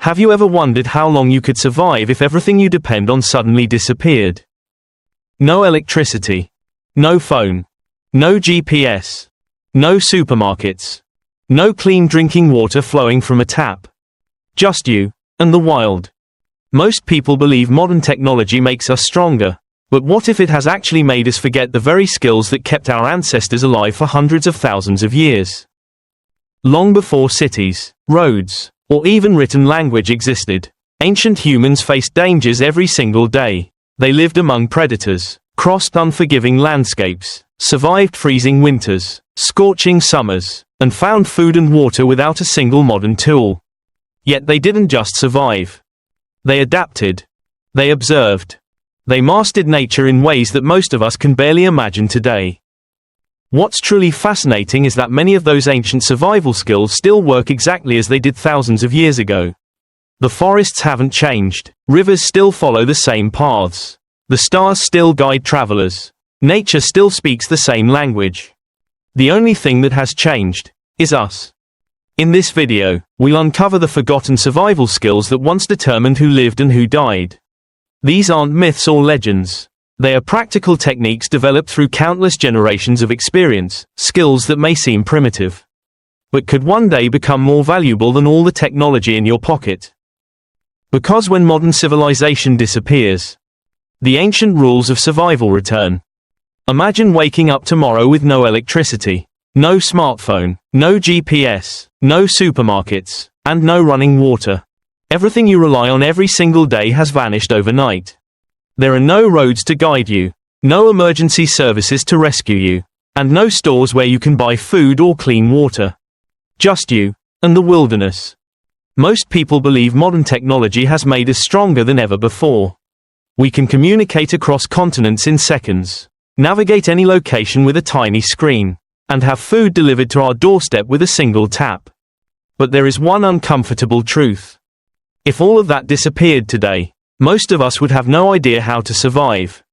Have you ever wondered how long you could survive if everything you depend on suddenly disappeared? No electricity. No phone. No GPS. No supermarkets. No clean drinking water flowing from a tap. Just you and the wild. Most people believe modern technology makes us stronger, but what if it has actually made us forget the very skills that kept our ancestors alive for hundreds of thousands of years? Long before cities, roads, or even written language existed, ancient humans faced dangers every single day. They lived among predators, crossed unforgiving landscapes, survived freezing winters, scorching summers, and found food and water without a single modern tool. Yet they didn't just survive. They adapted. They observed. They mastered nature in ways that most of us can barely imagine today. What's truly fascinating is that many of those ancient survival skills still work exactly as they did thousands of years ago. The forests haven't changed. Rivers still follow the same paths. The stars still guide travelers. Nature still speaks the same language. The only thing that has changed is us. In this video, we'll uncover the forgotten survival skills that once determined who lived and who died. These aren't myths or legends. They are practical techniques developed through countless generations of experience, skills that may seem primitive, but could one day become more valuable than all the technology in your pocket. Because when modern civilization disappears, the ancient rules of survival return. Imagine waking up tomorrow with no electricity, no smartphone, no GPS, no supermarkets, and no running water. Everything you rely on every single day has vanished overnight. There are no roads to guide you, no emergency services to rescue you, and no stores where you can buy food or clean water. Just you and the wilderness. Most people believe modern technology has made us stronger than ever before. We can communicate across continents in seconds, navigate any location with a tiny screen, and have food delivered to our doorstep with a single tap. But there is one uncomfortable truth. If all of that disappeared today, most of us would have no idea how to survive.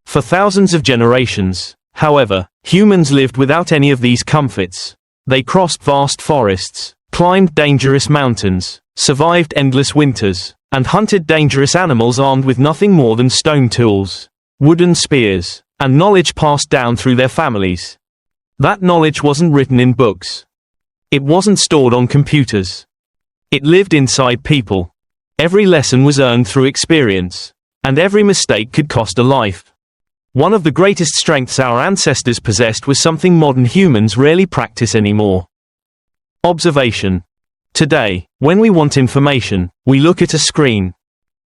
For thousands of generations, however, humans lived without any of these comforts. They crossed vast forests, climbed dangerous mountains, survived endless winters, and hunted dangerous animals armed with nothing more than stone tools, wooden spears, and knowledge passed down through their families. That knowledge wasn't written in books. It wasn't stored on computers. It lived inside people. Every lesson was earned through experience, and every mistake could cost a life. One of the greatest strengths our ancestors possessed was something modern humans rarely practice anymore. Observation. Today, when we want information, we look at a screen.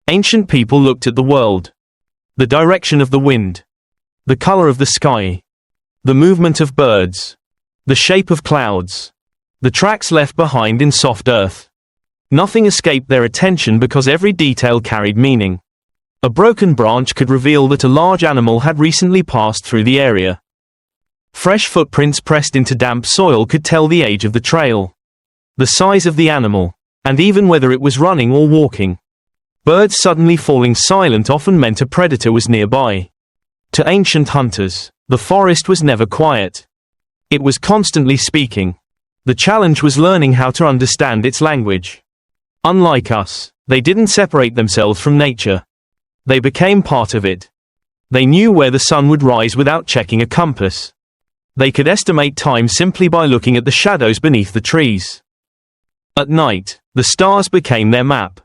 Ancient people looked at the world. The direction of the wind. The color of the sky. The movement of birds. The shape of clouds. The tracks left behind in soft earth. Nothing escaped their attention because every detail carried meaning. A broken branch could reveal that a large animal had recently passed through the area. Fresh footprints pressed into damp soil could tell the age of the trail, the size of the animal, and even whether it was running or walking. Birds suddenly falling silent often meant a predator was nearby. To ancient hunters, the forest was never quiet. It was constantly speaking. The challenge was learning how to understand its language. Unlike us, they didn't separate themselves from nature. They became part of it. They knew where the sun would rise without checking a compass. They could estimate time simply by looking at the shadows beneath the trees. At night, the stars became their map.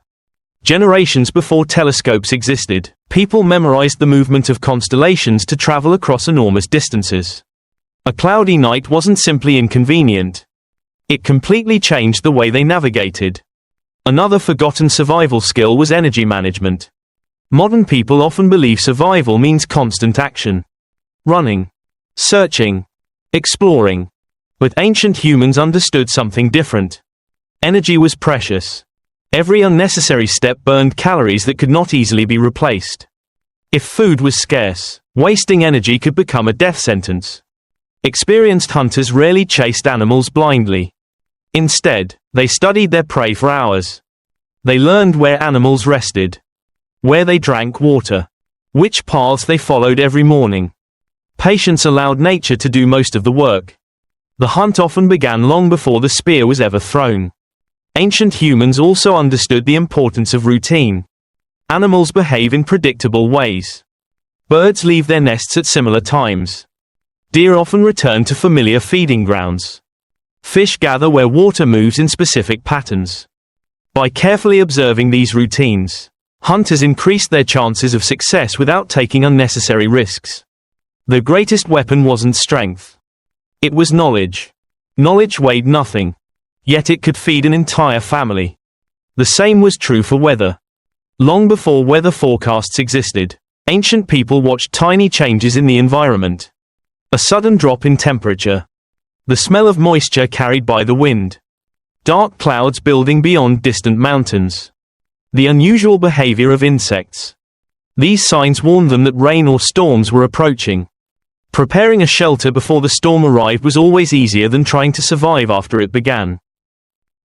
Generations before telescopes existed, people memorized the movement of constellations to travel across enormous distances. A cloudy night wasn't simply inconvenient. It completely changed the way they navigated. Another forgotten survival skill was energy management. Modern people often believe survival means constant action. Running. Searching. Exploring. But ancient humans understood something different. Energy was precious. Every unnecessary step burned calories that could not easily be replaced. If food was scarce, wasting energy could become a death sentence. Experienced hunters rarely chased animals blindly. Instead, they studied their prey for hours. They learned where animals rested, where they drank water, which paths they followed every morning. Patience allowed nature to do most of the work. The hunt often began long before the spear was ever thrown. Ancient humans also understood the importance of routine. Animals behave in predictable ways. Birds leave their nests at similar times. Deer often return to familiar feeding grounds. Fish gather where water moves in specific patterns. By carefully observing these routines, hunters increased their chances of success without taking unnecessary risks. The greatest weapon wasn't strength. It was knowledge. Knowledge weighed nothing. Yet it could feed an entire family. The same was true for weather. Long before weather forecasts existed, ancient people watched tiny changes in the environment. A sudden drop in temperature. The smell of moisture carried by the wind. Dark clouds building beyond distant mountains. The unusual behavior of insects. These signs warned them that rain or storms were approaching. Preparing a shelter before the storm arrived was always easier than trying to survive after it began.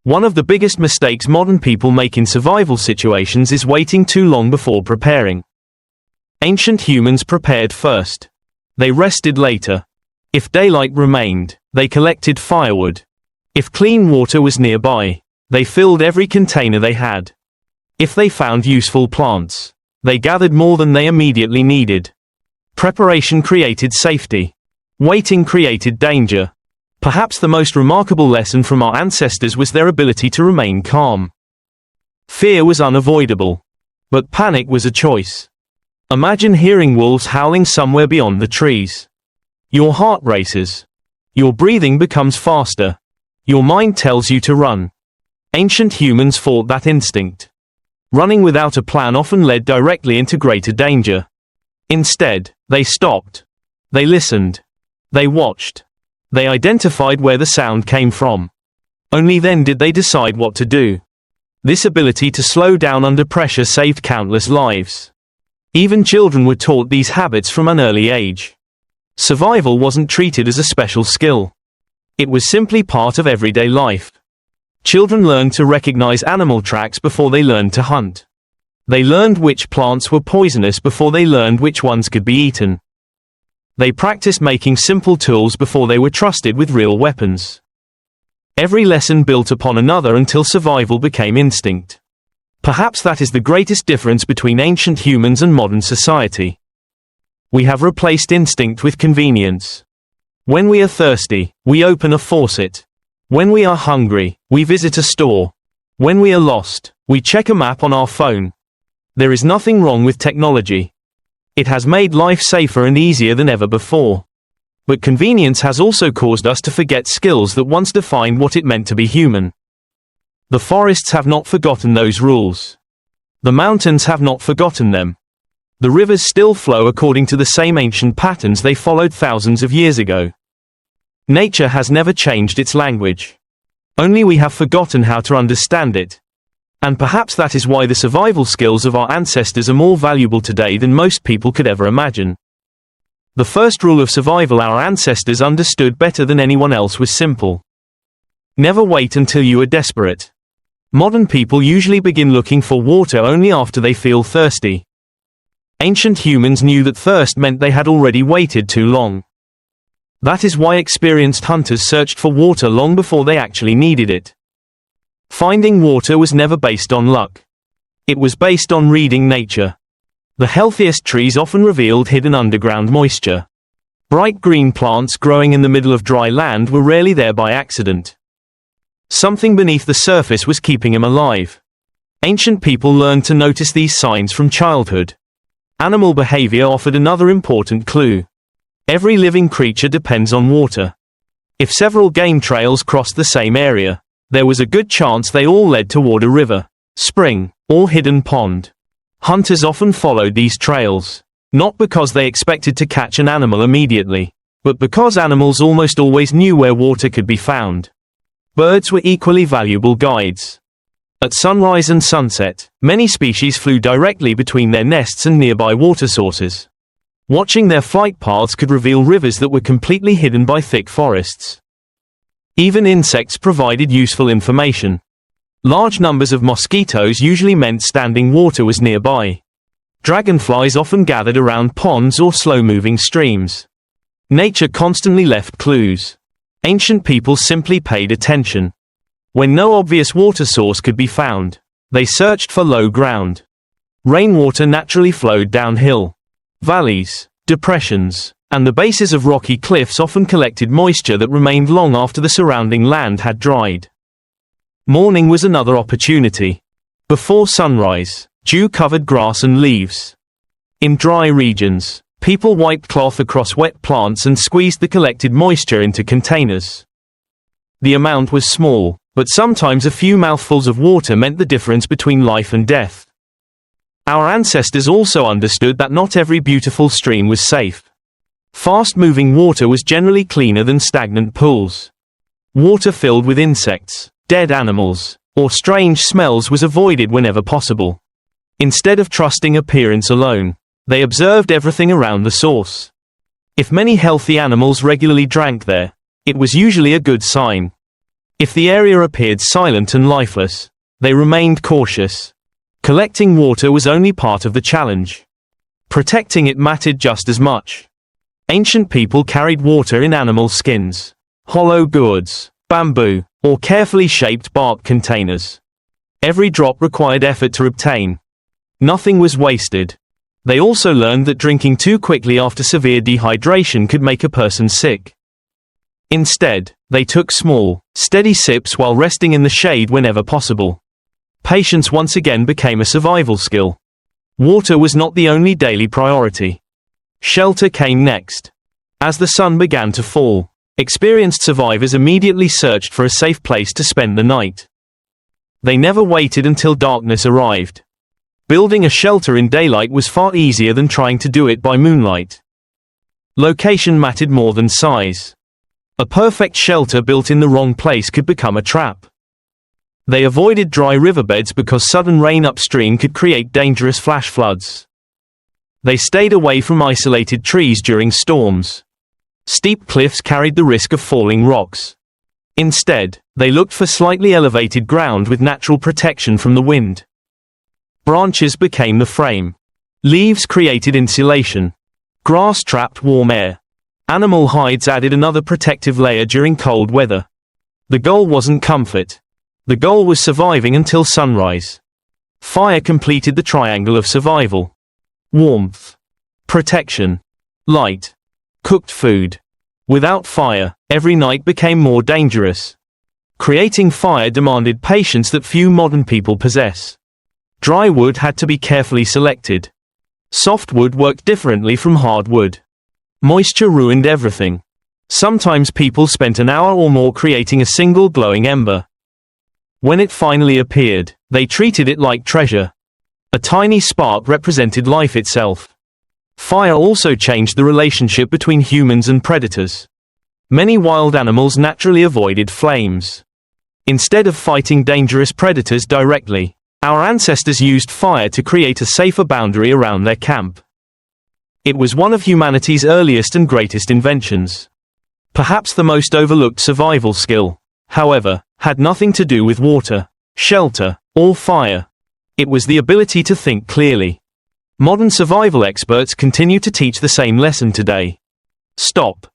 One of the biggest mistakes modern people make in survival situations is waiting too long before preparing. Ancient humans prepared first. They rested later. If daylight remained, they collected firewood. If clean water was nearby, they filled every container they had. If they found useful plants, they gathered more than they immediately needed. Preparation created safety. Waiting created danger. Perhaps the most remarkable lesson from our ancestors was their ability to remain calm. Fear was unavoidable. But panic was a choice. Imagine hearing wolves howling somewhere beyond the trees. Your heart races. Your breathing becomes faster. Your mind tells you to run. Ancient humans fought that instinct. Running without a plan often led directly into greater danger. Instead, they stopped. They listened. They watched. They identified where the sound came from. Only then did they decide what to do. This ability to slow down under pressure saved countless lives. Even children were taught these habits from an early age. Survival wasn't treated as a special skill. It was simply part of everyday life. Children learned to recognize animal tracks before they learned to hunt. They learned which plants were poisonous before they learned which ones could be eaten. They practiced making simple tools before they were trusted with real weapons. Every lesson built upon another until survival became instinct. Perhaps that is the greatest difference between ancient humans and modern society. We have replaced instinct with convenience. When we are thirsty, we open a faucet. When we are hungry, we visit a store. When we are lost, we check a map on our phone. There is nothing wrong with technology. It has made life safer and easier than ever before. But convenience has also caused us to forget skills that once defined what it meant to be human. The forests have not forgotten those rules. The mountains have not forgotten them. The rivers still flow according to the same ancient patterns they followed thousands of years ago. Nature has never changed its language. Only we have forgotten how to understand it. And perhaps that is why the survival skills of our ancestors are more valuable today than most people could ever imagine. The first rule of survival our ancestors understood better than anyone else was simple. Never wait until you are desperate. Modern people usually begin looking for water only after they feel thirsty. Ancient humans knew that thirst meant they had already waited too long. That is why experienced hunters searched for water long before they actually needed it. Finding water was never based on luck. It was based on reading nature. The healthiest trees often revealed hidden underground moisture. Bright green plants growing in the middle of dry land were rarely there by accident. Something beneath the surface was keeping him alive. Ancient people learned to notice these signs from childhood. Animal behavior offered another important clue. Every living creature depends on water. If several game trails crossed the same area, there was a good chance they all led toward a river, spring, or hidden pond. Hunters often followed these trails, not because they expected to catch an animal immediately, but because animals almost always knew where water could be found. Birds were equally valuable guides. At sunrise and sunset, many species flew directly between their nests and nearby water sources. Watching their flight paths could reveal rivers that were completely hidden by thick forests. Even insects provided useful information. Large numbers of mosquitoes usually meant standing water was nearby. Dragonflies often gathered around ponds or slow-moving streams. Nature constantly left clues. Ancient people simply paid attention. When no obvious water source could be found, they searched for low ground. Rainwater naturally flowed downhill. Valleys, depressions, and the bases of rocky cliffs often collected moisture that remained long after the surrounding land had dried. Morning was another opportunity. Before sunrise, dew covered grass and leaves. In dry regions, people wiped cloth across wet plants and squeezed the collected moisture into containers. The amount was small, but sometimes a few mouthfuls of water meant the difference between life and death. Our ancestors also understood that not every beautiful stream was safe. Fast-moving water was generally cleaner than stagnant pools. Water filled with insects, dead animals, or strange smells was avoided whenever possible. Instead of trusting appearance alone, they observed everything around the source. If many healthy animals regularly drank there, it was usually a good sign. If the area appeared silent and lifeless, they remained cautious. Collecting water was only part of the challenge. Protecting it mattered just as much. Ancient people carried water in animal skins, hollow gourds, bamboo, or carefully shaped bark containers. Every drop required effort to obtain. Nothing was wasted. They also learned that drinking too quickly after severe dehydration could make a person sick. Instead, they took small, steady sips while resting in the shade whenever possible. Patience once again became a survival skill. Water was not the only daily priority. Shelter came next. As the sun began to fall, experienced survivors immediately searched for a safe place to spend the night. They never waited until darkness arrived. Building a shelter in daylight was far easier than trying to do it by moonlight. Location mattered more than size. A perfect shelter built in the wrong place could become a trap. They avoided dry riverbeds because sudden rain upstream could create dangerous flash floods. They stayed away from isolated trees during storms. Steep cliffs carried the risk of falling rocks. Instead, they looked for slightly elevated ground with natural protection from the wind. Branches became the frame. Leaves created insulation. Grass trapped warm air. Animal hides added another protective layer during cold weather. The goal wasn't comfort. The goal was surviving until sunrise. Fire completed the triangle of survival. Warmth, protection, light, cooked food. Without fire, every night became more dangerous. Creating fire demanded patience that few modern people possess. Dry wood had to be carefully selected. Soft wood worked differently from hard wood. Moisture ruined everything. Sometimes people spent an hour or more creating a single glowing ember. When it finally appeared, they treated it like treasure. A tiny spark represented life itself. Fire also changed the relationship between humans and predators. Many wild animals naturally avoided flames. Instead of fighting dangerous predators directly, our ancestors used fire to create a safer boundary around their camp. It was one of humanity's earliest and greatest inventions. Perhaps the most overlooked survival skill, however, had nothing to do with water, shelter, or fire. It was the ability to think clearly. Modern survival experts continue to teach the same lesson today. Stop.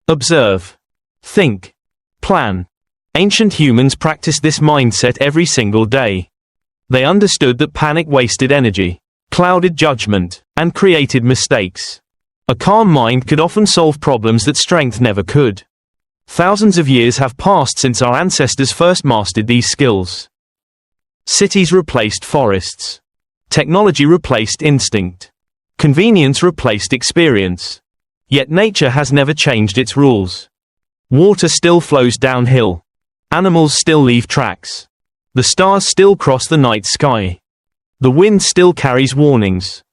Observe. Think. Plan. Ancient humans practiced this mindset every single day. They understood that panic wasted energy, clouded judgment, and created mistakes. A calm mind could often solve problems that strength never could. Thousands of years have passed since our ancestors first mastered these skills. Cities replaced forests. Technology replaced instinct. Convenience replaced experience. Yet nature has never changed its rules. Water still flows downhill. Animals still leave tracks. The stars still cross the night sky. The wind still carries warnings.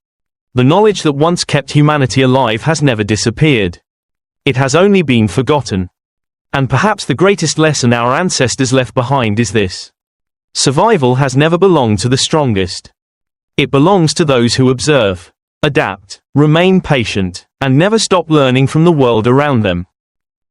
The knowledge that once kept humanity alive has never disappeared. It has only been forgotten. And perhaps the greatest lesson our ancestors left behind is this. Survival has never belonged to the strongest. It belongs to those who observe, adapt, remain patient, and never stop learning from the world around them.